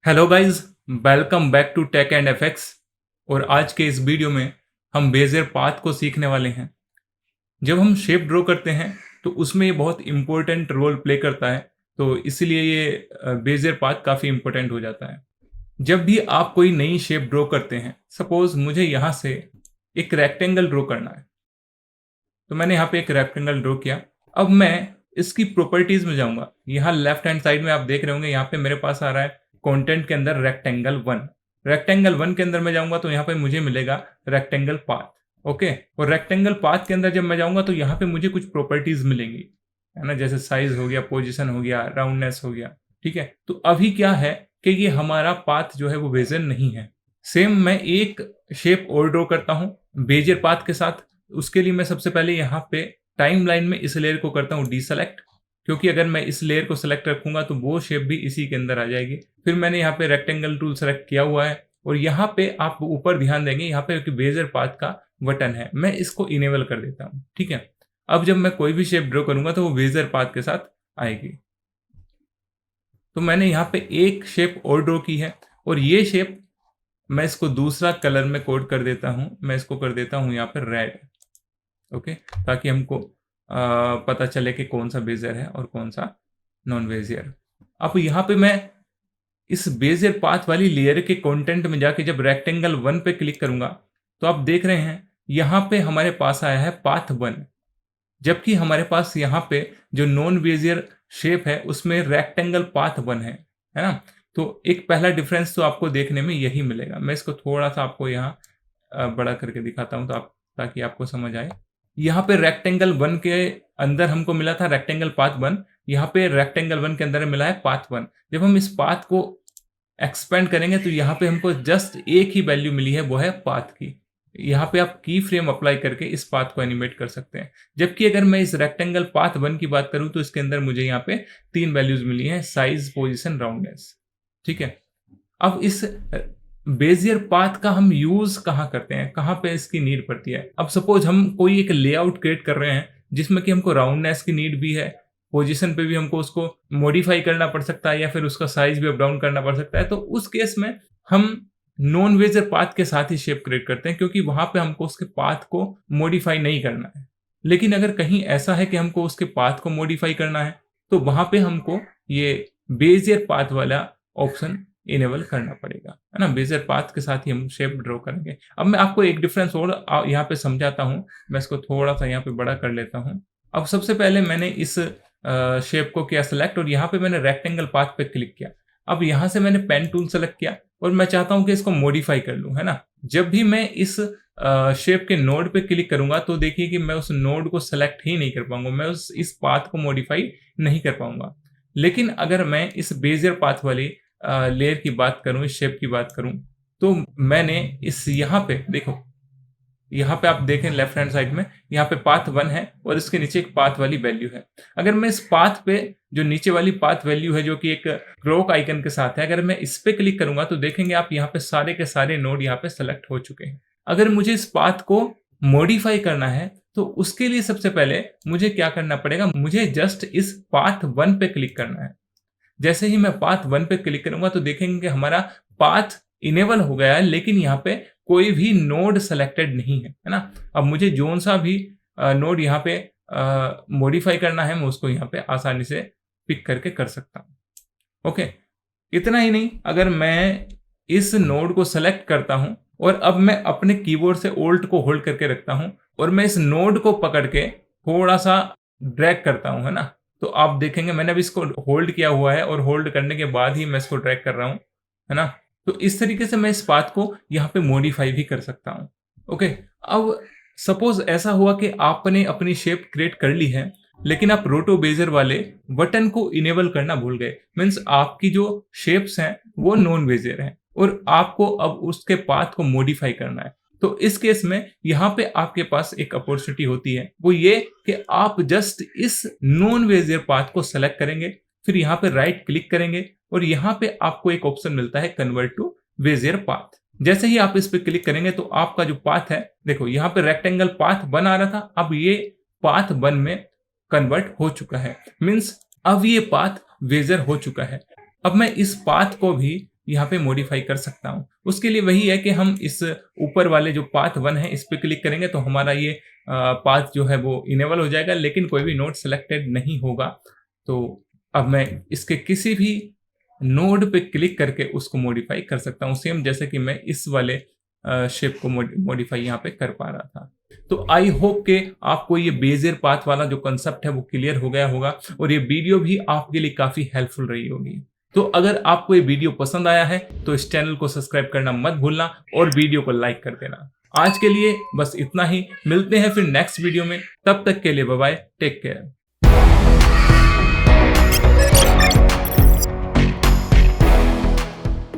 Hello guys, welcome back to tech and FX. और आज के इस वीडियो में हम बेजियर पाथ को सीखने वाले हैं। जब हम शेप ड्रॉ करते हैं तो उसमें ये बहुत इंपॉर्टेंट रोल प्ले करता है। तो इसलिए ये बेजियर पाथ काफ़ी इंपॉर्टेंट हो जाता है। जब भी आप कोई नई शेप ड्रॉ करते हैं, सपोज मुझे यहाँ से एक रेक्टेंगल ड्रॉ करना है, तो मैंने यहाँ पे एक रेक्टेंगल ड्रॉ किया। अब मैं इसकी प्रॉपर्टीज में जाऊंगा। यहाँ लेफ्ट हैंड साइड में आप देख रहे होंगे, यहाँ पे मेरे पास आ रहा है कंटेंट के अंदर रेक्टेंगल वन। रेक्टेंगल वन के अंदर मैं जाऊंगा तो यहाँ पे मुझे मिलेगा रेक्टेंगल पाथ। ओके, और रेक्टेंगल पाथ के अंदर जब मैं जाऊंगा तो यहाँ पे मुझे कुछ प्रॉपर्टीज मिलेंगी, है ना, जैसे साइज हो गया, पोजिशन हो गया, राउंडनेस हो गया। ठीक है, तो अभी क्या है कि ये हमारा पाथ जो है वो बेजियर नहीं है। सेम मैं एक शेप और ड्रॉ करता हूँ बेजियर पाथ के साथ। उसके लिए मैं सबसे पहले यहाँ पे टाइम लाइन में इस लेयर को करता हूँ डीसेलेक्ट, क्योंकि अगर मैं इस लेयर को सेलेक्ट रखूंगा तो वो शेप भी इसी के अंदर आ जाएगी। फिर मैंने यहाँ पे रेक्टेंगल टूल सेलेक्ट किया हुआ है और यहाँ पे आप ऊपर ध्यान देंगे, यहाँ पे बेजियर पाथ का बटन है, मैं इसको इनेबल कर देता हूँ। ठीक है, अब जब मैं कोई भी शेप ड्रॉ करूंगा तो वो बेजियर पाथ के साथ आएगी। तो मैंने यहाँ पे एक शेप और ड्रॉ की है और ये शेप मैं इसको दूसरा कलर में कोड कर देता हूँ। मैं इसको कर देता हूँ यहाँ पे रेड। ओके, ताकि हमको पता चले कि कौन सा बेजियर है और कौन सा नॉन बेजियर। अब यहाँ पे मैं इस बेजियर पाथ वाली लेयर के कंटेंट में जाके जब रेक्टेंगल वन पे क्लिक करूंगा तो आप देख रहे हैं यहाँ पे हमारे पास आया है पाथ वन, जबकि हमारे पास यहाँ पे जो नॉन बेजियर शेप है उसमें रेक्टेंगल पाथ वन है ना। तो एक पहला डिफरेंस तो आपको देखने में यही मिलेगा। मैं इसको थोड़ा सा आपको यहाँ बड़ा करके दिखाता हूँ ताकि आपको समझ आए। यहाँ पे रेक्टेंगल वन के अंदर हमको मिला था रेक्टेंगल पाथ वन, यहाँ पे रेक्टेंगल वन के अंदर मिला है पाथ वन। जब हम इस पाथ को एक्सपेंड करेंगे तो यहाँ पे हमको जस्ट एक ही वैल्यू मिली है, वो है पाथ की। यहाँ पे आप की फ्रेम अप्लाई करके इस पाथ को एनिमेट कर सकते हैं। जबकि अगर मैं इस रेक्टेंगल पाथ वन की बात करूं तो इसके अंदर मुझे यहाँ पे 3 वैल्यूज मिली हैं, साइज, पोजिशन, राउंडनेस। ठीक है, अब इस बेजियर पाथ का हम यूज कहाँ करते हैं, कहाँ पे इसकी नीड पड़ती है। अब सपोज हम कोई एक लेआउट क्रिएट कर रहे हैं जिसमें कि हमको राउंडनेस की नीड भी है, पोजीशन पे भी हमको उसको मॉडिफाई करना पड़ सकता है या फिर उसका साइज भी अप डाउन करना पड़ सकता है। तो उस केस में हम नॉन बेजियर पाथ के साथ ही शेप क्रिएट करते हैं, क्योंकि वहां पे हमको उसके पाथ को मॉडिफाई नहीं करना है। लेकिन अगर कहीं ऐसा है कि हमको उसके पाथ को मॉडिफाई करना है तो वहां पे हमको ये बेजियर पाथ वाला ऑप्शन इनेबल करना पड़ेगा, है ना। बेजियर पाथ के साथ ही हम शेप ड्रॉ करेंगे। अब मैं आपको एक डिफरेंस और यहाँ पे समझाता हूँ। मैं इसको थोड़ा सा यहाँ पे बड़ा कर लेता हूँ। अब सबसे पहले मैंने इस शेप को किया सेलेक्ट और यहाँ पे मैंने रेक्टेंगल पाथ पे क्लिक किया। अब यहाँ से मैंने पेन टूल सेलेक्ट किया और मैं चाहता हूँ कि इसको मॉडिफाई कर लूँ, है ना। जब भी मैं इस शेप के नोड पे क्लिक करूंगा तो देखिए कि मैं उस नोड को सेलेक्ट ही नहीं कर पाऊंगा, मैं इस पाथ को मॉडिफाई नहीं कर पाऊंगा। लेकिन अगर मैं इस बेजियर पाथ वाली लेयर की बात करूं, इस शेप की बात करूं, तो मैंने इस यहाँ पे देखो, यहाँ पे आप देखें लेफ्ट हैंड साइड में यहाँ पे पाथ वन है और इसके नीचे एक पाथ वाली वैल्यू है। अगर मैं इस पाथ पे जो नीचे वाली पाथ वैल्यू है जो कि एक क्रोक आइकन के साथ है, अगर मैं इस पे क्लिक करूंगा तो देखेंगे आप यहाँ पे सारे के सारे नोड यहाँ पे सेलेक्ट हो चुके हैं। अगर मुझे इस पाथ को मॉडिफाई करना है तो उसके लिए सबसे पहले मुझे क्या करना पड़ेगा, मुझे जस्ट इस पाथ वन पे क्लिक करना है। जैसे ही मैं पाथ वन पे क्लिक करूंगा तो देखेंगे कि हमारा पाथ इनेबल हो गया है, लेकिन यहाँ पे कोई भी नोड सेलेक्टेड नहीं है ना। अब मुझे जोन सा भी नोड यहाँ पे मॉडिफाई करना है, मैं उसको यहाँ पे आसानी से पिक करके कर सकता हूँ। ओके, इतना ही नहीं, अगर मैं इस नोड को सेलेक्ट करता हूँ और अब मैं अपने कीबोर्ड से ओल्ट को होल्ड करके रखता हूँ और मैं इस नोड को पकड़ के थोड़ा सा ड्रैग करता हूँ, है ना, तो आप देखेंगे मैंने अभी इसको होल्ड किया हुआ है और होल्ड करने के बाद ही मैं इसको ड्रैग कर रहा हूँ, है ना। तो इस तरीके से मैं इस पाथ को यहाँ पे मॉडिफाई भी कर सकता हूँ। ओके, अब सपोज ऐसा हुआ कि आपने अपनी शेप क्रिएट कर ली है लेकिन आप रोटो बेजियर वाले बटन को इनेबल करना भूल गए। मीन्स आपकी जो शेप्स हैं वो नॉन बेजियर हैं और आपको अब उसके पाथ को मॉडिफाई करना है। तो इस केस में यहाँ पे आपके पास एक अपॉर्चुनिटी होती है, वो ये कि आप जस्ट इस नॉन बेजियर पाथ को सेलेक्ट करेंगे, फिर यहाँ पे राइट क्लिक करेंगे और यहाँ पे आपको एक ऑप्शन मिलता है कन्वर्ट टू बेजियर पाथ। जैसे ही आप इस पे क्लिक करेंगे तो आपका जो पाथ है, देखो यहाँ पे रेक्टेंगल पाथ वन आ रहा था, अब ये पाथ वन में कन्वर्ट हो चुका है। मीन्स अब ये पाथ बेजियर हो चुका है। अब मैं इस पाथ को भी यहाँ पे मॉडिफाई कर सकता हूँ। उसके लिए वही है कि हम इस ऊपर वाले जो पाथ 1 है इस पे क्लिक करेंगे तो हमारा ये पाथ जो है वो इनेबल हो जाएगा, लेकिन कोई भी नोड सेलेक्टेड नहीं होगा। तो अब मैं इसके किसी भी नोड पे क्लिक करके उसको मॉडिफाई कर सकता हूँ, सेम जैसे कि मैं इस वाले शेप को मॉडिफाई यहाँ पे कर पा रहा था। तो आई होप के आपको ये बेजियर पाथ वाला जो कंसेप्ट है वो क्लियर हो गया होगा और ये वीडियो भी आपके लिए काफी हेल्पफुल रही होगी। तो अगर आपको ये वीडियो पसंद आया है तो इस चैनल को सब्सक्राइब करना मत भूलना और वीडियो को लाइक कर देना। आज के लिए बस इतना ही, मिलते हैं फिर नेक्स्ट वीडियो में, तब तक के लिए बाय बाय, टेक केयर।